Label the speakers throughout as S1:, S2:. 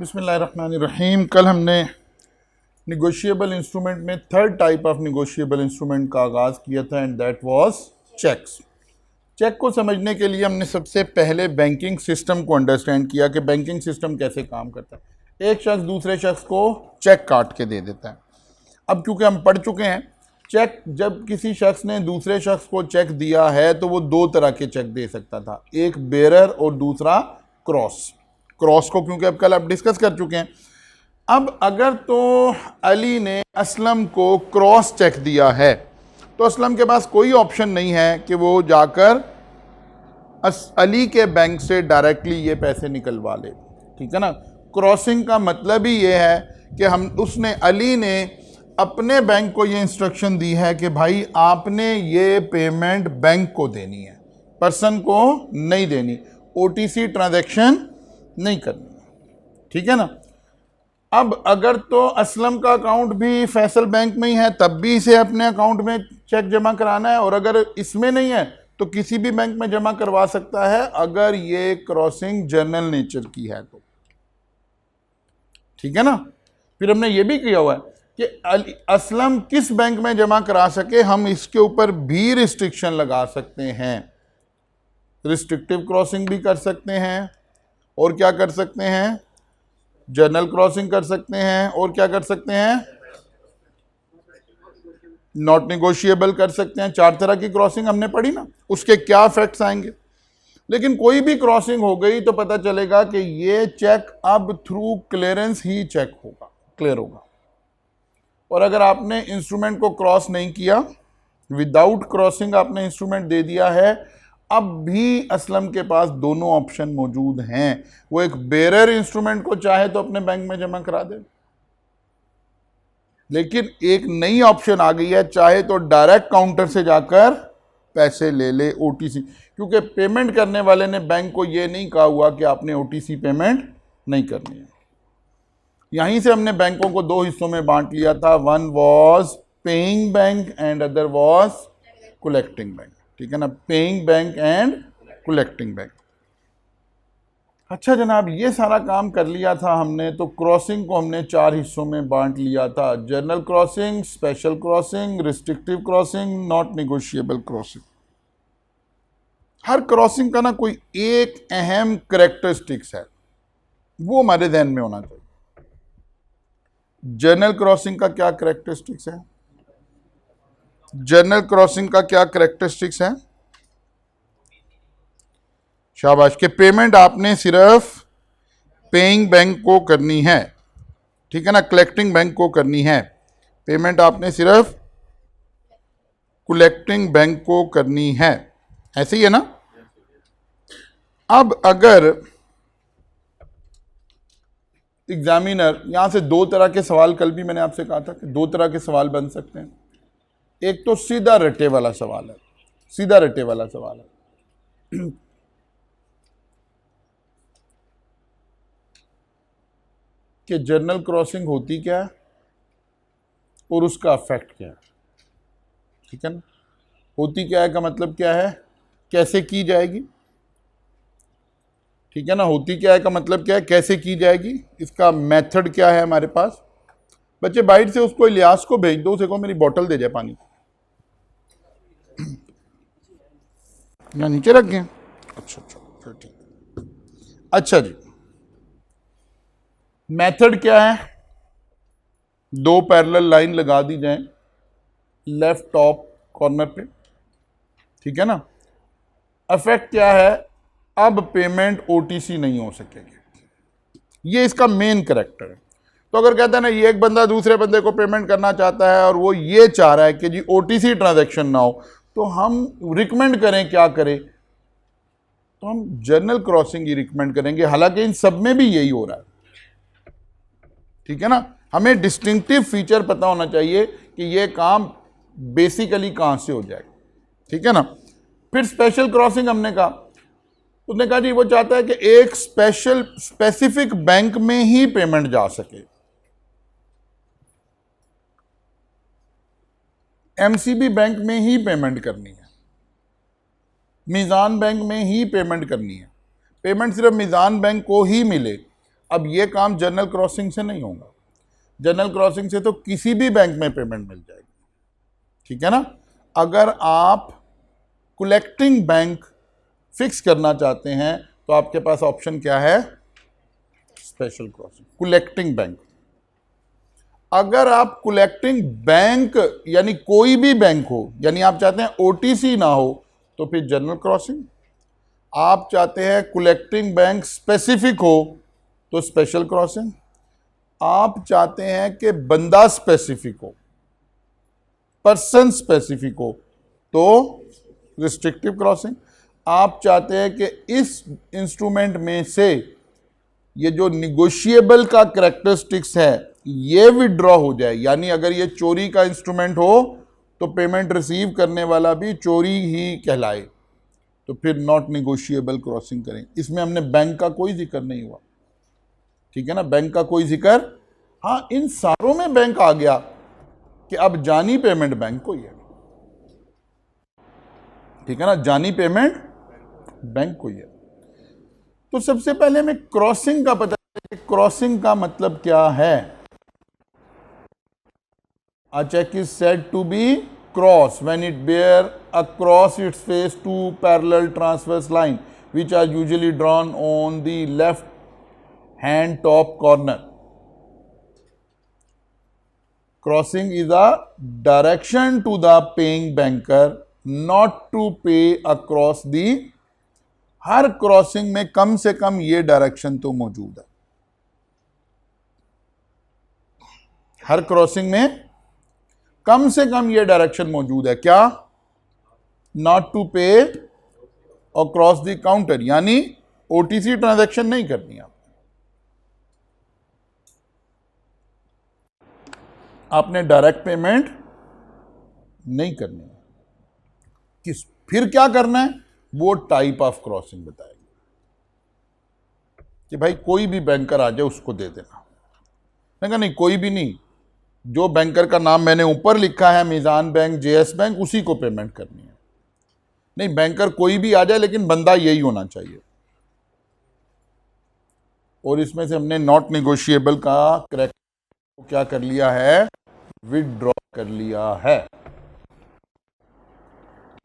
S1: बिस्मिल्लाहिर्रहमानिर्रहीम। कल हमने निगोशिएबल इंस्ट्रूमेंट में third type of negotiable instrument का आगाज़ किया था and that was cheques. Cheque को समझने के लिए हमने सबसे पहले बैंकिंग सिस्टम को अंडरस्टैंड किया कि बैंकिंग सिस्टम कैसे काम करता है। एक शख्स दूसरे शख्स को चेक काट के दे देता है। अब क्योंकि हम पढ़ चुके हैं, चेक जब किसी शख्स ने दूसरे शख्स को चेक दिया है तो वो दो तरह के चेक दे सकता था, एक बेरर और दूसरा क्रॉस को क्योंकि अब कल आप डिस्कस कर चुके हैं। अब अगर तो अली ने असलम को क्रॉस चेक दिया है तो असलम के पास कोई ऑप्शन नहीं है कि वो जाकर अली के बैंक से डायरेक्टली ये पैसे निकलवा ले, ठीक है ना। क्रॉसिंग का मतलब ही ये है कि अली ने अपने बैंक को ये इंस्ट्रक्शन दी है कि भाई आपने ये पेमेंट बैंक को देनी है, पर्सन को नहीं देनी, ओटीसी ट्रांजैक्शन नहीं करनी, ठीक है ना। अब अगर तो असलम का अकाउंट भी फैसल बैंक में ही है तब भी इसे अपने अकाउंट में चेक जमा कराना है, और अगर इसमें नहीं है तो किसी भी बैंक में जमा करवा सकता है अगर ये क्रॉसिंग जनरल नेचर की है तो, ठीक है ना। फिर हमने ये भी किया हुआ है कि असलम किस बैंक में जमा करा सके, हम इसके ऊपर भी रिस्ट्रिक्शन लगा सकते हैं। रिस्ट्रिक्टिव क्रॉसिंग भी कर सकते हैं, और क्या कर सकते हैं, जनरल क्रॉसिंग कर सकते हैं, और क्या कर सकते हैं, नॉट निगोशिएबल कर सकते हैं। चार तरह की क्रॉसिंग हमने पढ़ी ना, उसके क्या इफेक्ट्स आएंगे। लेकिन कोई भी क्रॉसिंग हो गई तो पता चलेगा कि ये चेक अब थ्रू क्लियरेंस ही चेक होगा, क्लियर होगा। और अगर आपने इंस्ट्रूमेंट को क्रॉस नहीं किया, विदाउट क्रॉसिंग आपने इंस्ट्रूमेंट दे दिया है, अब भी असलम के पास दोनों ऑप्शन मौजूद हैं। वो एक बेरर इंस्ट्रूमेंट को चाहे तो अपने बैंक में जमा करा दे, लेकिन एक नई ऑप्शन आ गई है, चाहे तो डायरेक्ट काउंटर से जाकर पैसे ले ले, ओटीसी। क्योंकि पेमेंट करने वाले ने बैंक को ये नहीं कहा हुआ कि आपने ओटीसी पेमेंट नहीं करनी है। यहीं से हमने बैंकों को दो हिस्सों में बांट लिया था, one was paying bank and other was collecting bank, ठीक है ना। Paying bank and collecting bank. अच्छा जनाब, ये सारा काम कर लिया था हमने, तो क्रॉसिंग को हमने चार हिस्सों में बांट लिया था, general crossing, special crossing, restrictive crossing, not negotiable crossing. Her crossing का ना कोई एक अहम कैरेक्टरिस्टिक्स है, वो हमारे ध्यान में होना चाहिए। जनरल क्रॉसिंग का क्या कैरेक्टरिस्टिक्स है, जनरल क्रॉसिंग का क्या कैरेक्टरिस्टिक्स है, शाबाश, के पेमेंट आपने सिर्फ पेइंग बैंक को करनी है, ठीक है ना, कलेक्टिंग बैंक को करनी है। पेमेंट आपने सिर्फ कलेक्टिंग बैंक को करनी है, ऐसे ही है ना। अब अगर एग्जामिनर, यहां से दो तरह के सवाल, कल भी मैंने आपसे कहा था कि दो तरह के सवाल बन सकते हैं। एक तो सीधा रटे वाला सवाल है, सीधा रटे वाला सवाल है कि जनरल क्रॉसिंग होती क्या है और उसका इफेक्ट क्या है, ठीक है ना। होती क्या है का मतलब क्या है, कैसे की जाएगी, ठीक है ना। होती क्या है का मतलब क्या है, कैसे की जाएगी, इसका मेथड क्या है हमारे पास। बच्चे बाहर से उसको इलियास को भेज दो, उसे को मेरी बोतल दे जाए पानी, या नीचे रख गए। अच्छा फिर ठीक। अच्छा जी, मेथड क्या है, दो पैरेलल लाइन लगा दी जाए लेफ्ट टॉप कॉर्नर पे, ठीक है ना। इफेक्ट क्या है, अब पेमेंट ओटीसी नहीं हो सकेगी, ये इसका मेन कैरेक्टर है। तो अगर कहता है ना, ये एक बंदा दूसरे बंदे को पेमेंट करना चाहता है और वो ये चाह रहा है कि जी ओटीसी ट्रांजैक्शन ना हो, तो हम रिकमेंड करें क्या करें, तो हम जनरल क्रॉसिंग ही रिकमेंड करेंगे। हालांकि इन सब में भी यही हो रहा है, ठीक है ना। हमें डिस्टिंक्टिव फीचर पता होना चाहिए कि ये काम बेसिकली कहां से हो जाएगा, ठीक है ना। फिर स्पेशल क्रॉसिंग हमने कहा, उसने कहा जी वो चाहता है कि एक स्पेसिफिक बैंक में ही पेमेंट जा सके। एमसीबी बैंक में ही पेमेंट करनी है, मीज़ान बैंक में ही पेमेंट करनी है, पेमेंट सिर्फ मीज़ान बैंक को ही मिले। अब ये काम जनरल क्रॉसिंग से नहीं होगा। जनरल क्रॉसिंग से तो किसी भी बैंक में पेमेंट मिल जाएगी, ठीक है ना। अगर आप कलेक्टिंग बैंक फिक्स करना चाहते हैं तो आपके पास ऑप्शन क्या है, स्पेशल क्रॉसिंग, कलेक्टिंग बैंक। अगर आप कलेक्टिंग बैंक यानी कोई भी बैंक हो, यानी आप चाहते हैं ओटीसी ना हो, तो फिर जनरल क्रॉसिंग। आप चाहते हैं कलेक्टिंग बैंक स्पेसिफिक हो तो स्पेशल क्रॉसिंग। आप चाहते हैं कि बंदा स्पेसिफिक हो, पर्सन स्पेसिफिक हो, तो रिस्ट्रिक्टिव क्रॉसिंग। आप चाहते हैं कि इस इंस्ट्रूमेंट में से ये जो निगोशिएबल का कैरेक्टरिस्टिक्स है ये विड्रॉ हो जाए, यानी अगर ये चोरी का इंस्ट्रूमेंट हो तो पेमेंट रिसीव करने वाला भी चोरी ही कहलाए, तो फिर नॉट निगोशिएबल क्रॉसिंग करें। इसमें हमने बैंक का कोई जिक्र नहीं हुआ, ठीक है ना, बैंक का कोई जिक्र। हाँ, इन सारों में बैंक आ गया कि अब जानी पेमेंट बैंक को ही है, ठीक है ना, जानी पेमेंट बैंक को ही है। तो सबसे पहले हमें क्रॉसिंग का पता है, क्रॉसिंग का मतलब क्या है। A check is said to be cross when it bear across its face two parallel transverse line which are usually drawn on the left hand top corner. Crossing is a direction to the paying banker not to pay across the, her crossing में कम से कम ये direction तो मौजूद है। हर crossing में कम से कम ये direction मौजूद है, क्या, नॉट टू पे और क्रॉस द काउंटर, यानी ओटीसी ट्रांजैक्शन नहीं करनी है आपने डायरेक्ट पेमेंट नहीं करनी है। किस, फिर क्या करना है, वो टाइप ऑफ क्रॉसिंग बताएगी कि भाई कोई भी बैंकर आ जाए उसको दे देना। मैं कहा नहीं, कोई भी नहीं, जो बैंकर का नाम मैंने ऊपर लिखा है मीज़ान बैंक, जेएस बैंक, उसी को पेमेंट करनी है। नहीं, बैंकर कोई भी आ जाए लेकिन बंदा यही होना चाहिए। और इसमें से हमने नॉट निगोशिएबल का करेक्ट क्या कर लिया है, विदड्रॉ कर लिया है।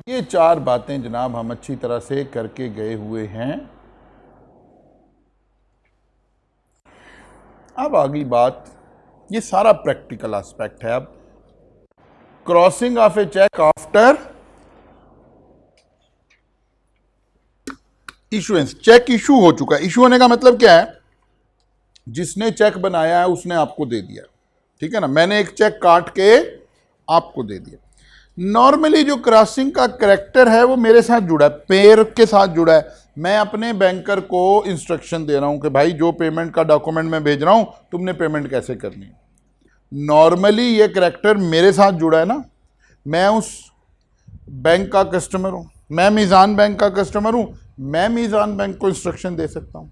S1: ये चार बातें जनाब हम अच्छी तरह से करके गए हुए हैं। अब आगे बात, ये सारा प्रैक्टिकल एस्पेक्ट है। अब crossing of a cheque after issuance, cheque issue हो चुका है। इशू होने का मतलब क्या है, जिसने चेक बनाया है उसने आपको दे दिया, ठीक है ना, मैंने एक चेक काट के आपको दे दिया। नॉर्मली जो क्रॉसिंग का करैक्टर है वो मेरे साथ जुड़ा है, पेयर के साथ जुड़ा है। मैं अपने बैंकर को इंस्ट्रक्शन दे रहा हूं कि भाई जो पेमेंट का डॉक्यूमेंट मैं भेज रहा हूं तुमने पेमेंट कैसे करनी है। नॉर्मली ये करैक्टर मेरे साथ जुड़ा है ना, मैं उस बैंक का कस्टमर हूं, मैं मीज़ान बैंक का कस्टमर हूं, मैं मीज़ान बैंक को इंस्ट्रक्शन दे सकता हूं।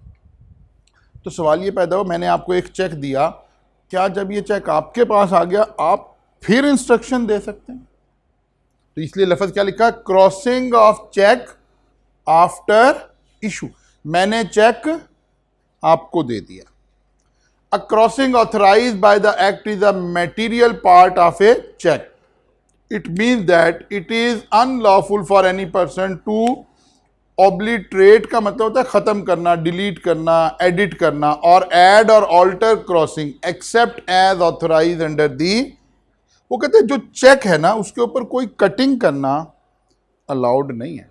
S1: तो सवाल ये पैदा हो, मैंने आपको एक चेक दिया, क्या जब ये चेक आपके पास आ गया आप फिर इंस्ट्रक्शन दे सकते हैं? तो इसलिए लफ्ज क्या लिखा, crossing of cheque after issue. मैंने चेक आपको दे दिया। A crossing authorised by the act is a material part of a cheque. It means that it is unlawful for any person to obliterate, का मतलब होता है खत्म करना, डिलीट करना, एडिट करना, और ऐड और alter crossing except as authorise under the. वो कहते हैं जो चेक है ना उसके ऊपर कोई कटिंग करना अलाउड नहीं है,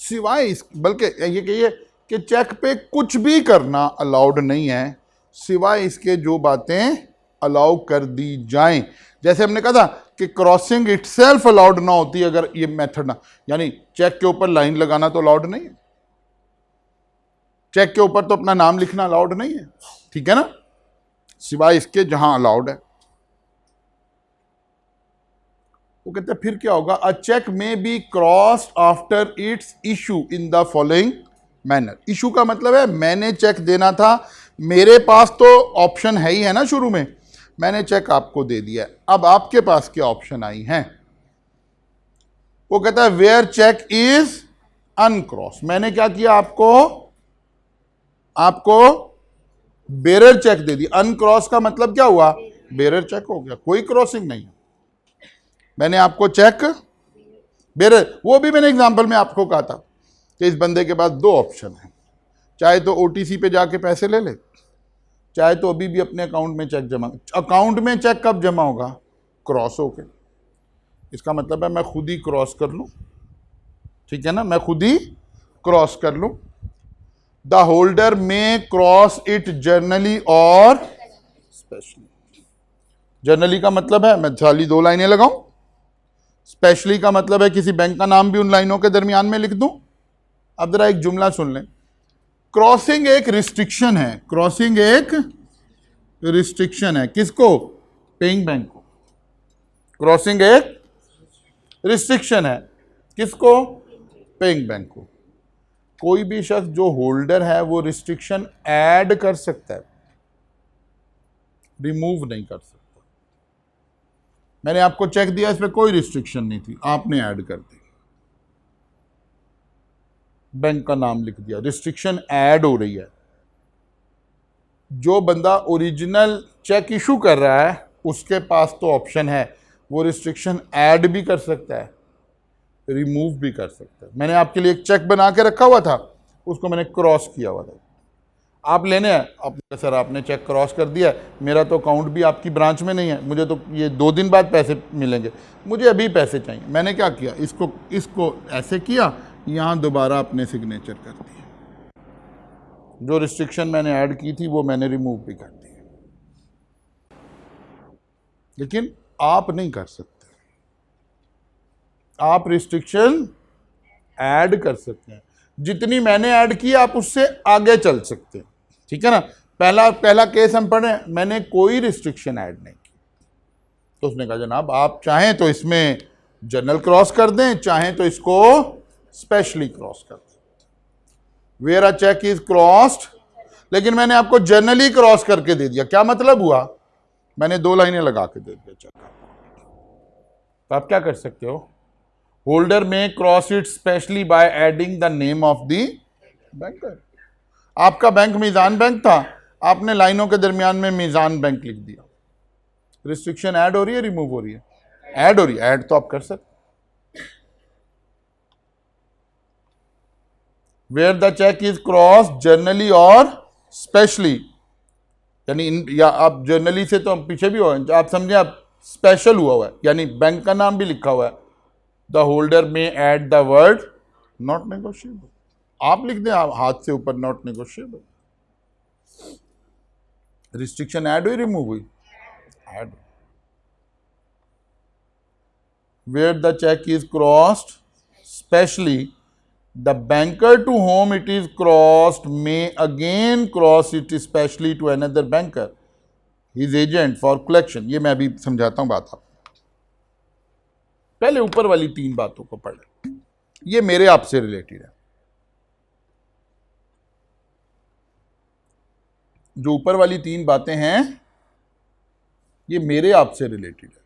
S1: सिवाय इस, बल्कि ये कहिए कि चेक पे कुछ भी करना अलाउड नहीं है सिवाय इसके जो बातें अलाउ कर दी जाएं। जैसे हमने कहा था कि क्रॉसिंग इटसेल्फ अलाउड ना होती अगर ये मेथड ना, यानी चेक के ऊपर लाइन लगाना तो अलाउड नहीं है, चेक के ऊपर तो अपना नाम लिखना अलाउड नहीं है, ठीक है ना, सिवाय इसके जहां अलाउड है। वो कहते हैं फिर क्या होगा, अ चेक में B crossed after it's issue in the following manner. Issue का मतलब है मैंने चेक देना था, मेरे पास तो ऑप्शन है ही है ना, शुरू में मैंने चेक आपको दे दिया, अब आपके पास क्या ऑप्शन आई हैं। वो कहता है वेयर चेक इज अनक्रॉस, मैंने क्या किया, आपको बेरर चेक दे दिया। अनक्रॉस का मतलब क्या हुआ, बेरर चेक हो गया, कोई क्रॉसिंग नहीं है। मैंने आपको चेक बेरर, वो भी मैंने एग्जांपल में आपको कहा था कि इस बंदे के पास दो ऑप्शन है, चाहे तो ओटीसी पे जाके पैसे ले ले, चाहे तो अभी भी अपने अकाउंट में चेक जमा। अकाउंट में चेक कब जमा होगा, क्रॉस होके। इसका मतलब है मैं खुद ही क्रॉस कर लूं, ठीक है ना, मैं खुद ही क्रॉस कर लूं। द होल्डर में क्रॉस इट जर्नली और स्पेशली। जर्नली का मतलब है मैं खाली दो लाइनें लगाऊं, स्पेशली का मतलब है किसी बैंक का नाम भी उन लाइनों के दरमियान में लिख दूं। अब जरा एक जुमला सुन लें, क्रॉसिंग एक रिस्ट्रिक्शन है, क्रॉसिंग एक रिस्ट्रिक्शन है, किसको, पेइंग बैंक को। क्रॉसिंग एक रिस्ट्रिक्शन है, किसको, पेइंग बैंक को। कोई भी शख्स जो होल्डर है वो रिस्ट्रिक्शन ऐड कर सकता है, रिमूव नहीं कर सकता। मैंने आपको चेक दिया, इस पर कोई रिस्ट्रिक्शन नहीं थी, आपने ऐड कर दी, बैंक का नाम लिख दिया, रिस्ट्रिक्शन ऐड हो रही है। जो बंदा ओरिजिनल चेक इशू कर रहा है उसके पास तो ऑप्शन है, वो रिस्ट्रिक्शन ऐड भी कर सकता है, रिमूव भी कर सकता है। मैंने आपके लिए एक चेक बना के रखा हुआ था, उसको मैंने क्रॉस किया हुआ था, आप लेने हैं, आपने सर आपने चेक क्रॉस कर दिया, मेरा तो अकाउंट भी आपकी ब्रांच में नहीं है, मुझे तो ये 2 दिन बाद पैसे मिलेंगे, मुझे अभी पैसे चाहिए। मैंने क्या किया, इसको ऐसे किया, यहाँ दोबारा अपने सिग्नेचर कर दिए, जो रिस्ट्रिक्शन मैंने ऐड की थी वो मैंने रिमूव भी कर दी। लेकिन आप नहीं कर सकते, आप रिस्ट्रिक्शन ऐड कर सकते हैं, जितनी मैंने ऐड की आप उससे आगे चल सकते हैं, ठीक है ना। पहला केस हम पढ़े, मैंने कोई रिस्ट्रिक्शन ऐड नहीं की, तो उसने कहा जनाब आप चाहें तो इसमें जनरल क्रॉस कर दें, चाहें तो इसको स्पेशली क्रॉस कर दें। Where a cheque is crossed, लेकिन मैंने आपको जनरली क्रॉस करके दे दिया, क्या मतलब हुआ, मैंने 2 लाइनें लगा के दे दिया चेक। तो आप क्या कर सकते हो, होल्डर में cross it specially by adding the name of the banker. आपका बैंक मीजान बैंक था, आपने लाइनों के दरमियान में मीजान बैंक लिख दिया, रिस्ट्रिक्शन ऐड हो रही है, रिमूव हो रही है, ऐड हो रही है, ऐड तो आप कर सकते। Where the cheque is cross generally और स्पेशली, यानी या आप जर्नली से तो हम पीछे भी हो, आप समझे, आप स्पेशल हुआ है, यानी बैंक का नाम भी लिखा हुआ है। द होल्डर में add the word not negotiable, आप लिख दें, आप हाथ से ऊपर नॉट नेगोशिएबल। रिस्ट्रिक्शन ऐड हुई, रिमूव हुई, add. Where the cheque is crossed specially, the banker to whom it is crossed may again cross it specially to another banker his agent for collection. ये मैं अभी समझाता हूं बात, आप पहले ऊपर वाली 3 बातों को पढ़ लें, ये मेरे आपसे रिलेटेड है। जो ऊपर वाली 3 बातें हैं ये मेरे आपसे रिलेटेड है।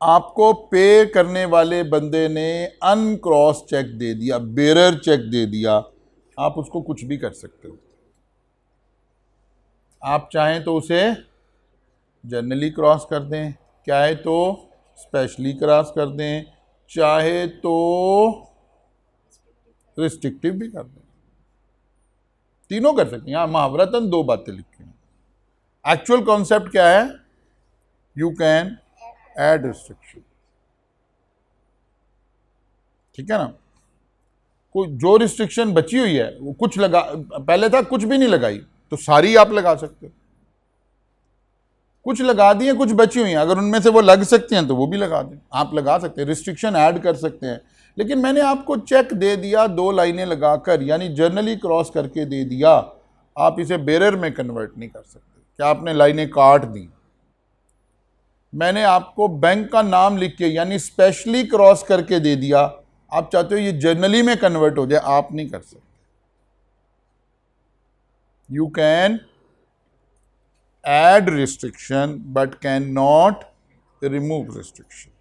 S1: आपको पे करने वाले बंदे ने अनक्रॉस चेक दे दिया, बेरर चेक दे दिया, आप उसको कुछ भी कर सकते हो। आप चाहें तो उसे जनरली क्रॉस कर दें, चाहे तो स्पेशली क्रॉस कर दें, चाहे तो रिस्ट्रिक्टिव भी कर दें, तीनों कर सकते हैं। यहां मुहावरतन 2 बातें लिखी हैं। एक्चुअल कॉन्सेप्ट क्या है, यू कैन ऐड रिस्ट्रिक्शन, ठीक है ना। कोई जो रिस्ट्रिक्शन बची हुई है वो कुछ लगा, पहले था कुछ भी नहीं लगाई, तो सारी आप लगा सकते हो। कुछ लगा दी है, कुछ बची हुई हैं, अगर उनमें से वो लग सकते हैं तो वो भी लगा दें, आप लगा सकते हैं, रिस्ट्रिक्शन ऐड कर सकते हैं। लेकिन मैंने आपको चेक दे दिया 2 लाइनें लगाकर, यानी जर्नली क्रॉस करके दे दिया, आप इसे बेरर में कन्वर्ट नहीं कर सकते। क्या आपने लाइनें काट दी, मैंने आपको बैंक का नाम लिख के यानी स्पेशली क्रॉस करके दे दिया, आप चाहते हो ये जर्नली में कन्वर्ट हो जाए, आप नहीं कर सकते। You can add restriction but can not remove restriction,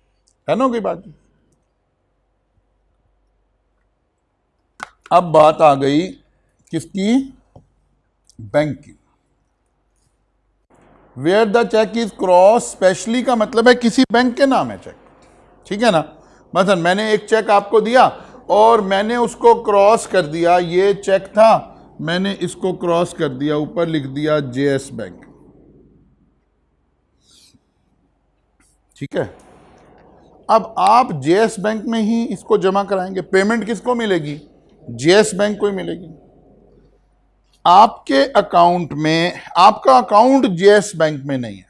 S1: है ना कोई बात। अब बात आ गई किसकी, banking. Where the cheque is cross, specially का मतलब है किसी बैंक के नाम है चेक, ठीक है ना। मतलब मैंने एक चेक आपको दिया और मैंने उसको क्रॉस कर दिया, ये चेक था, मैंने इसको क्रॉस कर दिया, ऊपर लिख दिया जेएस बैंक, ठीक है। अब आप जेएस बैंक में ही इसको जमा कराएंगे, पेमेंट किसको मिलेगी? जेएस बैंक को ही मिलेगी। आपके अकाउंट में, आपका अकाउंट जेएस बैंक में नहीं है,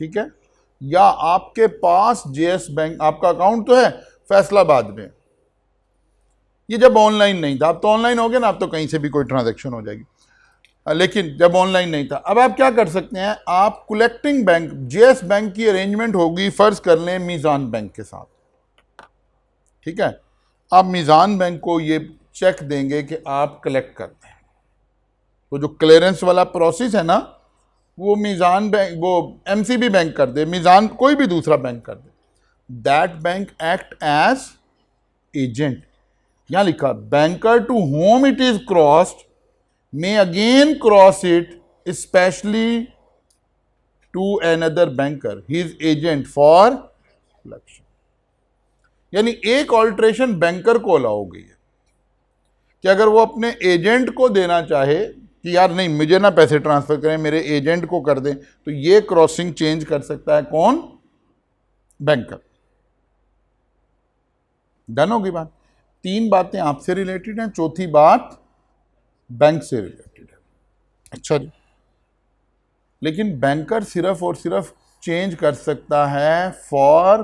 S1: ठीक है, या आपके पास जेएस बैंक, आपका अकाउंट तो है फैसलाबाद में, ये जब ऑनलाइन नहीं था, अब तो ऑनलाइन हो गया ना, अब तो कहीं से भी कोई ट्रांजैक्शन हो जाएगी, लेकिन जब ऑनलाइन नहीं था। अब आप क्या कर सकते हैं, आप कलेक्टिंग बैंक, जेएस बैंक की अरेंजमेंट होगी, फर्ज कर लें मीज़ान बैंक के साथ, ठीक है। आप मीज़ान बैंक को ये चेक देंगे कि आप कलेक्ट करते हैं, तो जो क्लियरेंस वाला प्रोसेस है ना, वो मीज़ान बैंक, वो एमसीबी बैंक कर दे, मीज़ान कोई भी दूसरा बैंक कर दे, that bank act as agent. यहां लिखा banker to whom it is crossed may again cross it especially to another banker, he is agent for collection। यानी एक ऑल्ट्रेशन बैंकर को अलाउ गई है कि अगर वो अपने एजेंट को देना चाहे कि यार नहीं मुझे ना पैसे ट्रांसफर करें, मेरे एजेंट को कर दें, तो ये क्रॉसिंग चेंज कर सकता है कौन? बैंकर। डन होगी बात। तीन बातें आपसे रिलेटेड हैं, चौथी बात बैंक से रिलेटेड है। अच्छा जी, लेकिन बैंकर सिर्फ और सिर्फ चेंज कर सकता है फॉर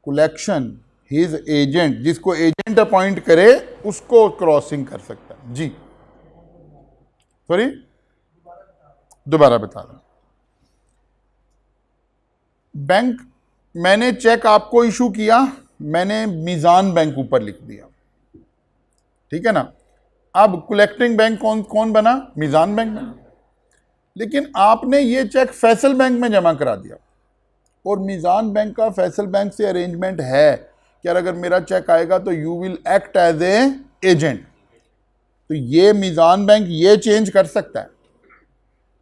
S1: कलेक्शन, हिज एजेंट, जिसको एजेंट अपॉइंट करे उसको क्रॉसिंग कर सकता है। जी सॉरी, दोबारा बता दें। बैंक, मैंने चेक आपको इशू किया, मैंने मीज़ान बैंक ऊपर लिख दिया, ठीक है ना। अब कलेक्टिंग बैंक कौन कौन बना? मीज़ान बैंक बना। लेकिन आपने ये चेक फैसल बैंक में जमा करा दिया, और मीज़ान बैंक का फैसल बैंक से अरेंजमेंट है कि यार अगर मेरा चेक आएगा तो you will act as a agent. तो ये मीज़ान बैंक ये चेंज कर सकता है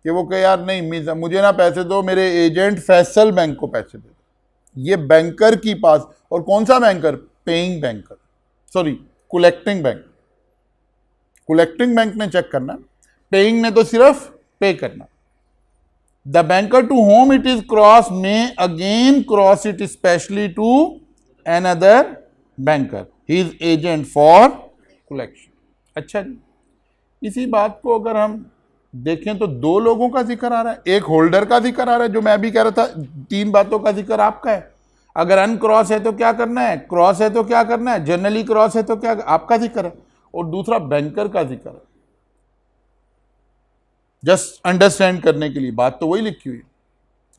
S1: कि वो कहे यार नहीं मुझे ना पैसे दो, मेरे एजेंट फैसल बैंक को पैसे दे। ये बैंकर की पास, और कौन सा banker? Paying banker, sorry collecting bank. Collecting bank ने चेक करना, पेइंग ने तो सिर्फ पे करना। The banker to whom it is crossed may again cross it specially to another banker, he is agent for collection. अच्छा जी, इसी बात को अगर हम देखें तो दो लोगों का जिक्र आ रहा है, एक होल्डर का जिक्र आ रहा है, जो मैं अभी कह रहा था, तीन बातों का जिक्र आपका है। अगर अनक्रॉस है तो क्या करना है, क्रॉस है तो क्या करना है, जनरली क्रॉस है तो क्या, आपका जिक्र है, और दूसरा बैंकर का जिक्र है। जस्ट अंडरस्टैंड करने के लिए, बात तो वही लिखी हुई है।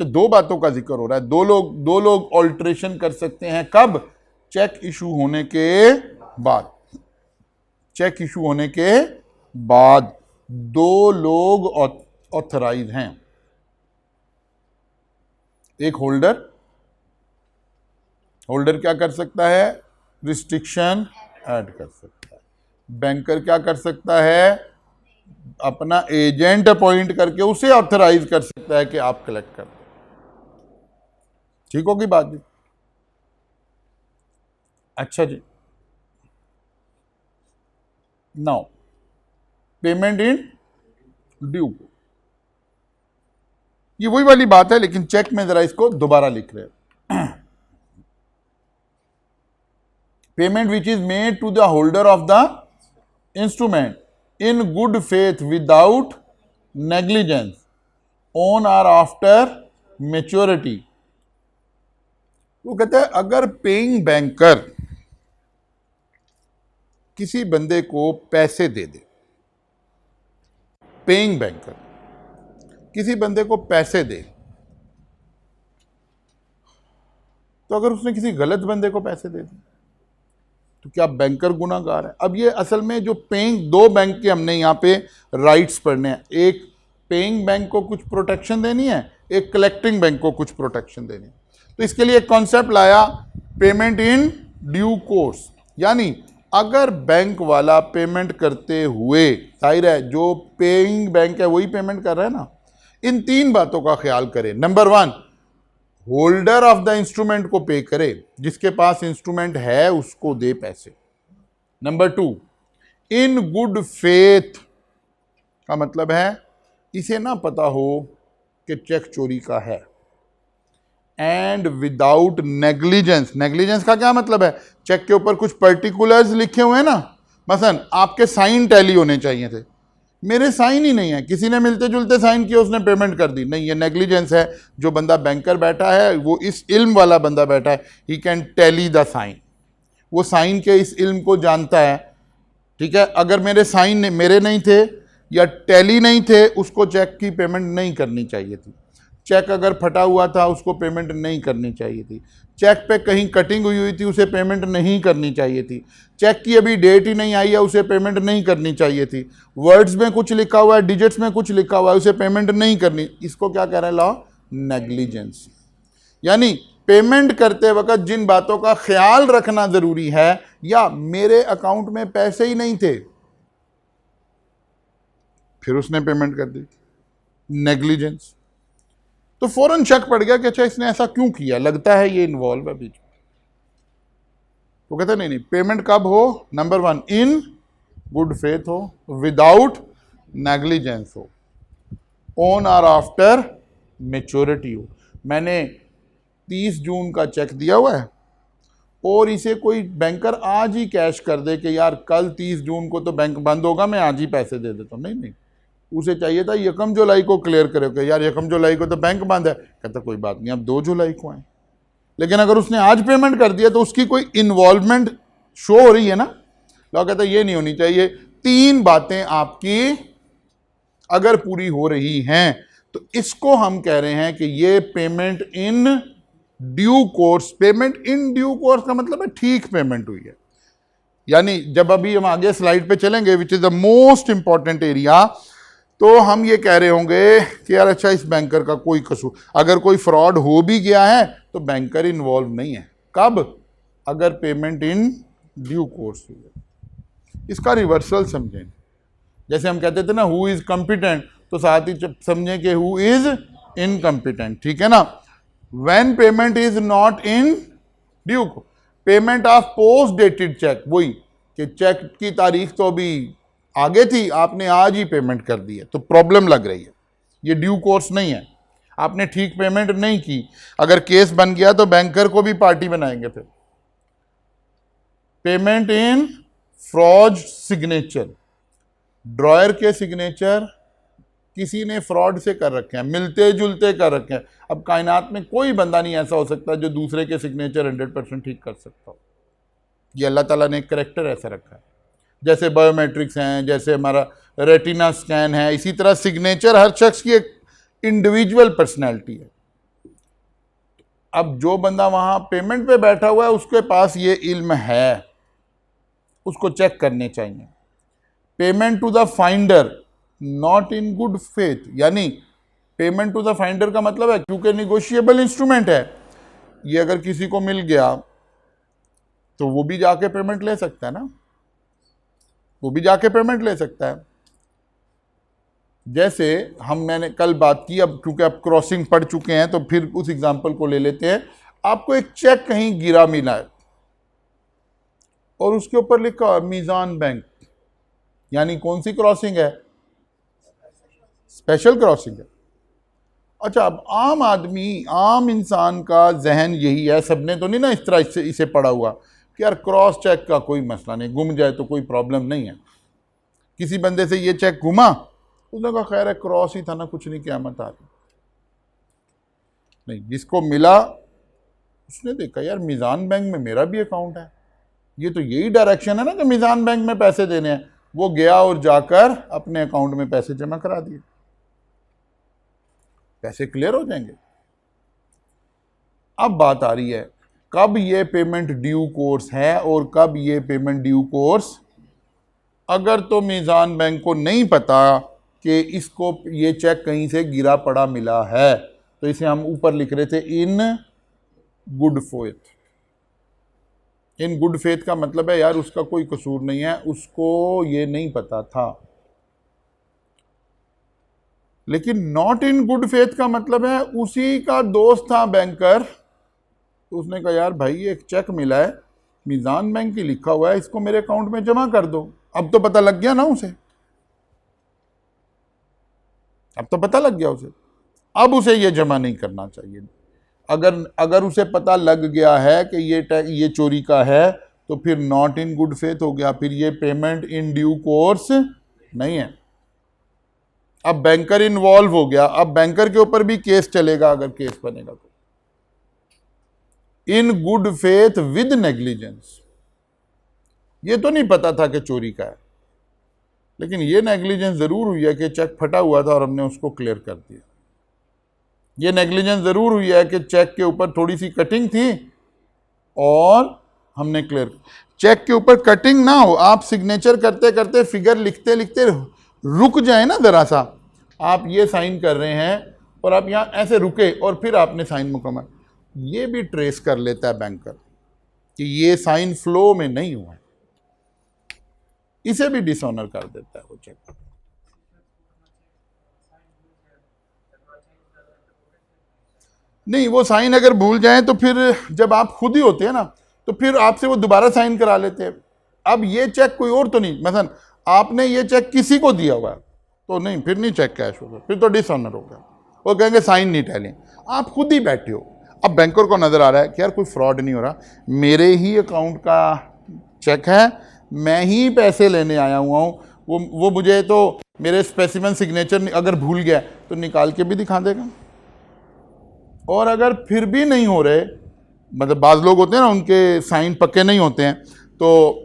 S1: तो दो बातों का जिक्र हो रहा है, दो लोग ऑल्ट्रेशन कर सकते हैं, कब? चेक इशू होने के बाद। चेक इशू होने के बाद दो लोग ऑथराइज हैं, एक होल्डर, होल्डर क्या कर सकता है? रिस्ट्रिक्शन ऐड कर सकता है। बैंकर क्या कर सकता है? अपना एजेंट अपॉइंट करके उसे ऑथराइज कर सकता है कि आप कलेक्ट कर। ठीक होगी बात जी? अच्छा जी, नाउ पेमेंट इन ड्यू, ये वही वाली बात है, लेकिन चेक में जरा इसको दोबारा लिख रहे हैं। Payment which is made to the holder of the instrument in good faith without negligence on or after maturity। वो कहता है अगर पेइंग बैंकर किसी बंदे को पैसे दे दे, पेइंग बैंकर किसी बंदे को पैसे दे, तो अगर उसने किसी गलत बंदे को पैसे दे दिए तो क्या बैंकर गुनाहगार है? अब ये असल में जो पेइंग, दो बैंक के हमने यहाँ पे राइट्स पढ़ने हैं, एक पेइंग बैंक को कुछ प्रोटेक्शन देनी है, एक कलेक्टिंग बैंक को कुछ प्रोटेक्शन देनी है। तो इसके लिए एक कॉन्सेप्ट लाया, पेमेंट इन ड्यू कोर्स, यानी अगर बैंक वाला पेमेंट करते हुए, जाहिर है जो पेइंग बैंक है वही पेमेंट कर रहा है ना, इन 3 बातों का ख्याल करें। Number 1, holder of the instrument को पे करे, जिसके पास इंस्ट्रूमेंट है उसको दे पैसे। नंबर 2, इन गुड फेथ का मतलब है इसे ना पता हो कि चेक चोरी का है। एंड विदाउट नेग्लिजेंस, नेग्लिजेंस का क्या मतलब है, चेक के ऊपर कुछ पर्टिकुलर्स लिखे हुए हैं ना, मसलन आपके साइन टैली होने चाहिए थे, मेरे साइन ही नहीं है, किसी ने मिलते जुलते साइन किया उसने पेमेंट कर दी, नहीं, ये नेग्लिजेंस है। जो बंदा बैंकर बैठा है वो इस इल्म वाला बंदा बैठा है, he can tally the sign, वो साइन के इस इल्म को जानता है। ठीक है, अगर मेरे साइन मेरे नहीं थे या टैली नहीं थे, उसको चेक की पेमेंट नहीं करनी चाहिए थी। चेक अगर फटा हुआ था उसको पेमेंट नहीं करनी चाहिए थी। चेक पे कहीं कटिंग हुई थी उसे पेमेंट नहीं करनी चाहिए थी। चेक की अभी डेट ही नहीं आई है उसे पेमेंट नहीं करनी चाहिए थी। वर्ड्स में कुछ लिखा हुआ है, डिजिट्स में कुछ लिखा हुआ है, उसे पेमेंट नहीं करनी। इसको क्या कह रहा है लॉ, नेग्लिजेंस। यानी पेमेंट करते वक्त जिन बातों का ख्याल रखना जरूरी है, या मेरे अकाउंट में पैसे ही नहीं थे फिर उसने पेमेंट कर दी, नेग्लिजेंस। तो फौरन शक पड़ गया कि अच्छा इसने ऐसा क्यों किया, लगता है ये इन्वॉल्व है बीच में। तो कहते नहीं, पेमेंट कब हो, नंबर 1 इन गुड फेथ हो, विदाउट नेग्लिजेंस हो, ऑन और आफ्टर मेच्योरिटी हो। मैंने 30 जून का चेक दिया हुआ है और इसे कोई बैंकर आज ही कैश कर दे कि यार कल 30 जून को तो बैंक बंद होगा, मैं आज ही पैसे दे देता हूँ, नहीं, उसे चाहिए था 1 जुलाई को क्लियर करे कि यार 1 जुलाई को तो बैंक बंद है। कहता कोई बात नहीं, अब 2 जुलाई को आए। लेकिन अगर उसने आज पेमेंट कर दिया तो उसकी कोई इन्वॉल्वमेंट शो हो रही है ना। लॉ कहता ये नहीं होनी चाहिए। 3 बातें आपकी अगर पूरी हो रही हैं तो इसको हम कह रहे हैं कि ये payment in due course. Payment in due course का मतलब है ठीक पेमेंट हुई है। यानी जब अभी हम आगे स्लाइड पे चलेंगे, which is the most important area, तो हम ये कह रहे होंगे कि यार अच्छा इस बैंकर का कोई कसूर, अगर कोई फ्रॉड हो भी गया है तो बैंकर इन्वॉल्व नहीं है। कब, अगर पेमेंट इन ड्यू कोर्स हुई है। इसका रिवर्सल समझें, जैसे हम कहते थे ना हु इज कॉम्पिटेंट, तो साथ ही समझें कि हु इज इनकम्पिटेंट। ठीक है ना। When payment is not in due, payment of post dated cheque, वही कि चेक की तारीख तो अभी आगे थी, आपने आज ही पेमेंट कर दी है तो प्रॉब्लम लग रही है, ये ड्यू कोर्स नहीं है, आपने ठीक पेमेंट नहीं की। अगर केस बन गया तो बैंकर को भी पार्टी बनाएंगे फिर। Payment in fraud signature, dryer के सिग्नेचर किसी ने फ्रॉड से कर रखे हैं, मिलते जुलते कर रखे हैं। अब कायनात में कोई बंदा नहीं ऐसा हो सकता जो दूसरे के सिग्नेचर 100% ठीक कर सकता हो। ये अल्लाह ताला ने एक करैक्टर ऐसा रखा है। जैसे बायोमेट्रिक्स हैं, जैसे हमारा रेटिना स्कैन है, इसी तरह सिग्नेचर हर शख्स की एक इंडिविजुअल पर्सनैलिटी है। अब जो बंदा वहां पेमेंट पे बैठा हुआ है उसके पास ये इल्म है, उसको चेक करने चाहिए। Payment to the finder not in good faith, यानी पेमेंट टू द फाइंडर का मतलब है क्योंकि निगोशिएबल इंस्ट्रूमेंट है, ये अगर किसी को मिल गया तो वो भी जाके पेमेंट ले सकता है ना, वो भी जाके पेमेंट ले सकता है। जैसे मैंने कल बात की, अब क्योंकि आप क्रॉसिंग पढ़ चुके हैं तो फिर उस एग्जांपल को ले लेते हैं। आपको एक चेक कहीं गिरा मिला है और उसके ऊपर लिखा मीज़ान बैंक, यानी कौन सी क्रॉसिंग है, स्पेशल क्रॉसिंग है। अच्छा, अब आम आदमी, आम इंसान का जहन यही है, सबने तो नहीं ना इस तरह इसे पढ़ा हुआ कि यार क्रॉस चेक का कोई मसला नहीं, गुम जाए तो कोई प्रॉब्लम नहीं है। किसी बंदे से ये चेक घुमा, उसने कहा खैर है क्रॉस ही था ना, कुछ नहीं, क़यामत आ रही नहीं। जिसको मिला उसने देखा यार मीज़ान बैंक में मेरा भी अकाउंट है, ये तो यही डायरेक्शन है ना कि मीज़ान बैंक में पैसे देने हैं। वो गया और जाकर अपने अकाउंट में पैसे जमा करा दिए, पैसे क्लियर हो जाएंगे। अब बात आ रही है कब ये पेमेंट ड्यू कोर्स है और कब ये पेमेंट ड्यू कोर्स। अगर तो मीज़ान बैंक को नहीं पता कि इसको ये चेक कहीं से गिरा पड़ा मिला है, तो इसे हम ऊपर लिख रहे थे इन गुड फेथ। इन गुड फेथ का मतलब है यार उसका कोई कसूर नहीं है, उसको ये नहीं पता था। लेकिन नॉट इन गुड फेथ का मतलब है उसी का दोस्त था बैंकर, तो उसने कहा यार भाई एक चेक मिला है, मीज़ान बैंक की लिखा हुआ है, इसको मेरे अकाउंट में जमा कर दो। अब तो पता लग गया ना उसे, अब तो पता लग गया उसे, अब उसे ये जमा नहीं करना चाहिए। अगर उसे पता लग गया है कि ये चोरी का है, तो फिर नॉट इन गुड फेथ हो गया, फिर ये पेमेंट इन ड्यू कोर्स नहीं है। अब बैंकर इन्वॉल्व हो गया, अब बैंकर के ऊपर भी केस चलेगा अगर केस बनेगा तो। इन गुड फेथ विद नेग्लिजेंस, ये तो नहीं पता था कि चोरी का है, लेकिन ये नेग्लिजेंस जरूर हुई है कि चेक फटा हुआ था और हमने उसको क्लियर कर दिया। ये नेग्लिजेंस जरूर हुई है कि चेक के ऊपर थोड़ी सी कटिंग थी और हमने क्लियर। चेक के ऊपर कटिंग ना हो, आप सिग्नेचर करते करते फिगर लिखते लिखते रुक जाए ना जरा सा, आप ये साइन कर रहे हैं और आप यहां ऐसे रुके और फिर आपने साइन मुकम्मल, ये भी ट्रेस कर लेता है बैंकर कि ये साइन फ्लो में नहीं हुआ है, इसे भी डिसऑनर कर देता है वो चेक। नहीं, वो साइन अगर भूल जाए तो फिर जब आप खुद ही होते हैं ना, तो फिर आपसे वो दोबारा साइन करा लेते हैं। अब ये चेक कोई और तो नहीं, मसलन आपने ये चेक किसी को दिया हुआ है तो नहीं, फिर नहीं चेक कैश होगा, फिर तो डिसऑनर होगा, वो कहेंगे साइन नहीं टैली। आप खुद ही बैठे हो, अब बैंकर को नजर आ रहा है कि यार कोई फ्रॉड नहीं हो रहा, मेरे ही अकाउंट का चेक है, मैं ही पैसे लेने आया हुआ हूँ, वो मुझे तो मेरे स्पेसिमेन सिग्नेचर अगर भूल गया तो निकाल के भी दिखा देगा। और अगर फिर भी नहीं हो रहे, मतलब बाज़ लोग होते हैं ना उनके साइन पक्के नहीं होते हैं, तो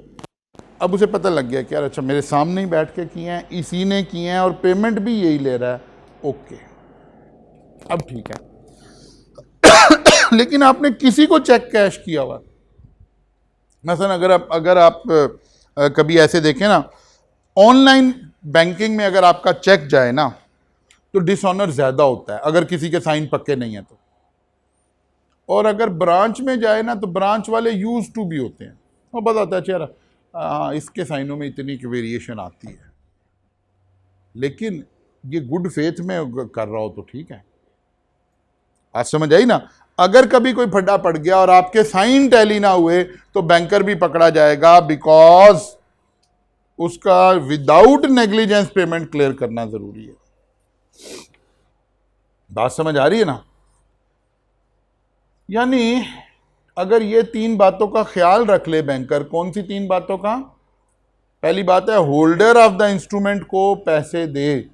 S1: अब उसे पता लग गया कि यार अच्छा मेरे सामने ही बैठ के किए हैं, इसी ने किए हैं और पेमेंट भी यही ले रहा है, ओके अब ठीक है। लेकिन आपने किसी को चेक कैश किया हुआ, मसलन अगर आप कभी ऐसे देखें ना, ऑनलाइन बैंकिंग में अगर आपका चेक जाए ना तो डिसऑनर ज़्यादा होता है अगर किसी के साइन पक्के नहीं है तो, और अगर ब्रांच में जाए ना तो ब्रांच वाले यूज टू भी होते हैं, वो पता होता है चेहरा इसके साइनों में इतनी की वेरिएशन आती है, लेकिन ये गुड फेथ में कर रहा हो तो ठीक है। आज समझ आई ना, अगर कभी कोई फड्डा पड़ गया और आपके साइन टैली ना हुए तो बैंकर भी पकड़ा जाएगा, बिकॉज उसका विदाउट नेग्लिजेंस पेमेंट क्लियर करना जरूरी है। बात समझ आ रही है ना? यानी अगर ये तीन बातों का ख्याल रख ले बैंकर, कौन सी तीन बातों का? पहली बात है होल्डर ऑफ द इंस्ट्रूमेंट को पैसे दे,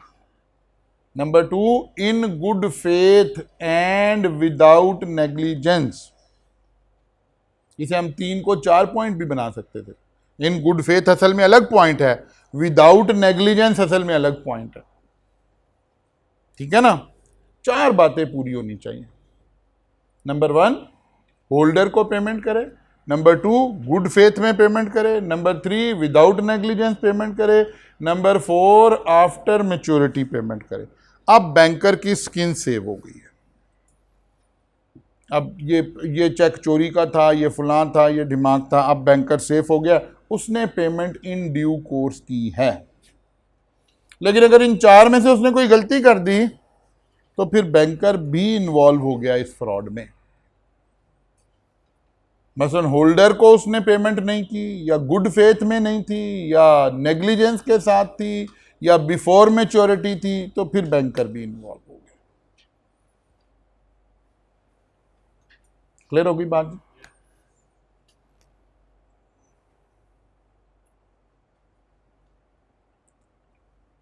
S1: number 2 in good faith and without negligence, इसे हम 3 को 4 पॉइंट भी बना सकते थे। इन गुड फेथ असल में अलग पॉइंट है, विदाउट नेग्लिजेंस असल में अलग पॉइंट है, ठीक है ना? 4 बातें पूरी होनी चाहिए। नंबर 1 होल्डर को पेमेंट करे, नंबर 2 गुड फेथ में पेमेंट करे, नंबर 3 विदाउट नेग्लिजेंस पेमेंट करे, नंबर 4 आफ्टर मैच्योरिटी पेमेंट करे। अब बैंकर की स्किन सेव हो गई है। अब ये चेक चोरी का था, ये फलां था, ये दिमाग था, अब बैंकर सेफ हो गया, उसने पेमेंट इन ड्यू कोर्स की है। लेकिन अगर इन 4 में से उसने कोई गलती कर दी तो फिर बैंकर भी इन्वॉल्व हो गया इस फ्रॉड में। मसलन होल्डर को उसने पेमेंट नहीं की, या गुड फेथ में नहीं थी, या नेग्लिजेंस के साथ थी, या बिफोर मैच्योरिटी थी, तो फिर बैंकर भी इन्वॉल्व हो गया। क्लियर होगी बात?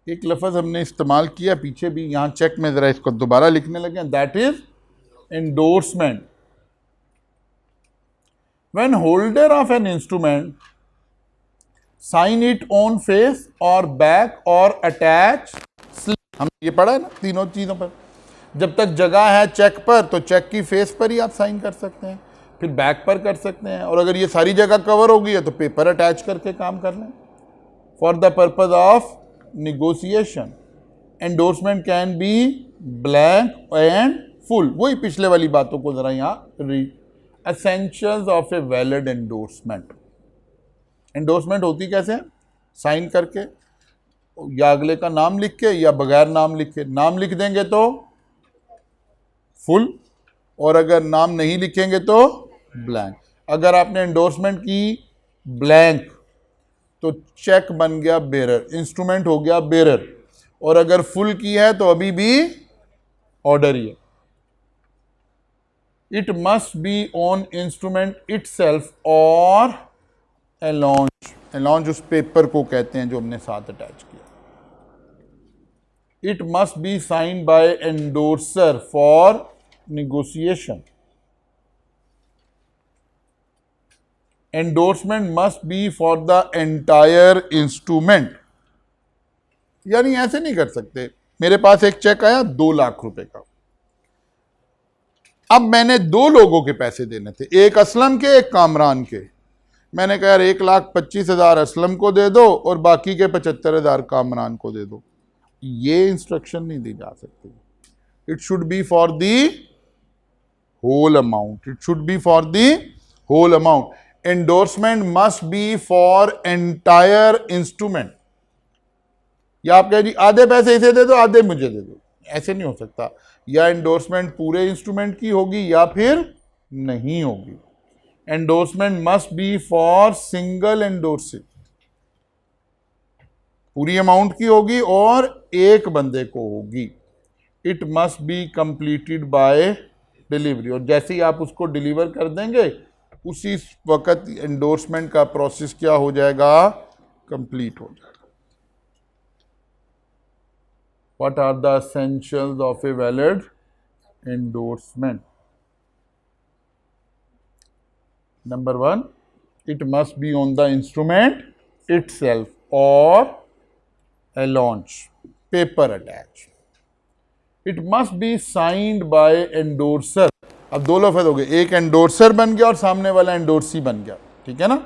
S1: एक लफ्ज हमने इस्तेमाल किया पीछे भी, यहां चेक में जरा इसको दोबारा लिखने लगे, that is endorsement. When holder of an instrument sign it on face or back or attach slip, हम ये पढ़ा है ना तीनों चीजों पर। जब तक जगह है चेक पर तो चेक की फेस पर ही आप साइन कर सकते हैं, फिर बैक पर कर सकते हैं, और अगर ये सारी जगह कवर हो गई है तो पेपर अटैच करके काम कर लें। For the purpose of negotiation endorsement can be blank and full. वही पिछले वाली बातों को जरा यहाँ essentials of a valid endorsement. Endorsement होती कैसे है? साइन करके या अगले का नाम लिख के या बगैर नाम लिख के। नाम लिख देंगे तो फुल, और अगर नाम नहीं लिखेंगे तो ब्लैंक। अगर आपने एंडोर्समेंट की ब्लैंक तो चेक बन गया बेरर, इंस्ट्रूमेंट हो गया बेरर, और अगर फुल की है तो अभी भी ऑर्डर ही है। It must be on instrument itself और एलॉन्ज। एलॉन्ज उस पेपर को कहते हैं जो हमने साथ अटैच किया। It must be sign by endorser for negotiation. Endorsement must be for the entire instrument. यानी ऐसे नहीं कर सकते, मेरे पास एक चेक आया 2 लाख रुपए का, अब मैंने 2 लोगों के पैसे देने थे, एक असलम के एक कामरान के। मैंने कहा यार 1,25,000 असलम को दे दो और बाकी के 75,000 कामरान को दे दो। ये इंस्ट्रक्शन नहीं दी जा सकती। It should be for the whole amount. It should be for the whole amount. Endorsement must be for entire instrument. या आप कह जी आधे पैसे इसे दे दो आधे मुझे दे दो, ऐसे नहीं हो सकता। या एंडोर्समेंट पूरे इंस्ट्रूमेंट की होगी या फिर नहीं होगी। Endorsement must be for single endorsing, पूरी अमाउंट की होगी और एक बंदे को होगी। It must be completed by delivery, और जैसे ही आप उसको डिलीवर कर देंगे उसी वक्त एंडोर्समेंट का प्रोसेस क्या हो जाएगा? कंप्लीट हो जाएगा। What are the essentials of a valid endorsement? Number 1, it must be on the instrument itself और a launch, paper attached. It must be signed by endorser. अब 2 लफ्ज़ हो गए, एक एंडोर्सर बन गया और सामने वाला एंडोर्सी बन गया, ठीक है ना।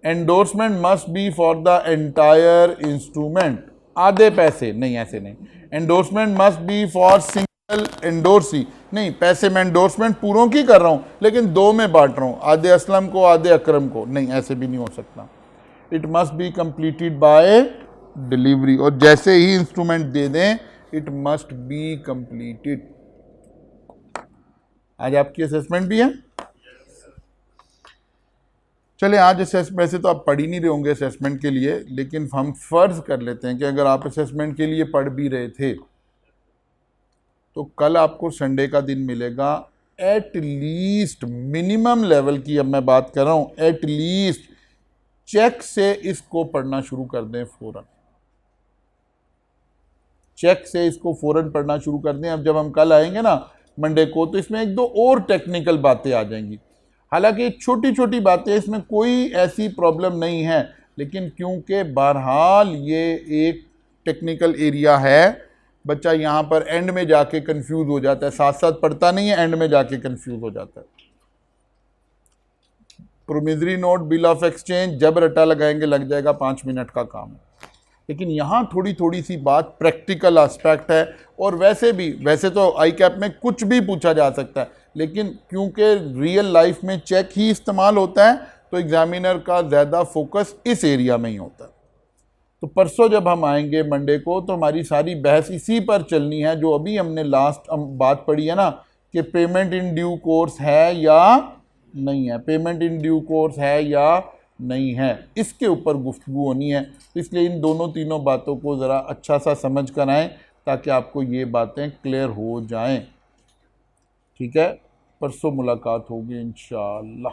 S1: Endorsement must be for the entire instrument, आधे पैसे नहीं, ऐसे नहीं। Endorsement must be for single endorsee, नहीं पैसे मैं एंडोर्समेंट पूरों की कर रहा हूं लेकिन 2 में बांट रहा हूं, आधे असलम को आधे अकरम को, नहीं ऐसे भी नहीं हो सकता। It must be completed by delivery, और जैसे ही इंस्ट्रूमेंट दे दें इट मस्ट बी कंप्लीटेड। आज आपकी असेसमेंट भी है। चले आज वैसे तो आप पढ़ ही नहीं रहे होंगे असेसमेंट के लिए, लेकिन हम फर्ज कर लेते हैं कि अगर आप असेसमेंट के लिए पढ़ भी रहे थे तो कल आपको संडे का दिन मिलेगा। एट लीस्ट मिनिमम लेवल की अब मैं बात कर रहा हूं, एट लीस्ट चेक से इसको पढ़ना शुरू कर दें फौरन, चेक से इसको फौरन पढ़ना शुरू कर दें। अब जब हम कल आएंगे ना मंडे को तो इसमें 1-2 और टेक्निकल बातें आ जाएंगी। हालांकि छोटी छोटी बातें, इसमें कोई ऐसी प्रॉब्लम नहीं है, लेकिन क्योंकि बहरहाल ये एक टेक्निकल एरिया है, बच्चा यहाँ पर एंड में जाके कंफ्यूज हो जाता है, साथ साथ पढ़ता नहीं है, एंड में जाके कंफ्यूज हो जाता है। Promissory note, bill of exchange जब रटा लगाएंगे लग जाएगा, 5 मिनट का काम है। लेकिन यहाँ थोड़ी थोड़ी सी बात प्रैक्टिकल एस्पेक्ट है, और वैसे तो आई कैप में कुछ भी पूछा जा सकता है, लेकिन क्योंकि रियल लाइफ में चेक ही इस्तेमाल होता है तो एग्जामिनर का ज़्यादा फोकस इस एरिया में ही होता है। तो परसों जब हम आएंगे मंडे को तो हमारी सारी बहस इसी पर चलनी है जो अभी हमने लास्ट बात पढ़ी है ना, कि पेमेंट इन ड्यू कोर्स है या नहीं है, पेमेंट इन ड्यू कोर्स है या नहीं है, इसके ऊपर गुफ्तगू होनी है। इसलिए इन दोनों तीनों बातों को ज़रा अच्छा सा समझ कर आएँ ताकि आपको ये बातें क्लियर हो जाएं। ठीक है, परसों मुलाकात होगी इंशाअल्लाह।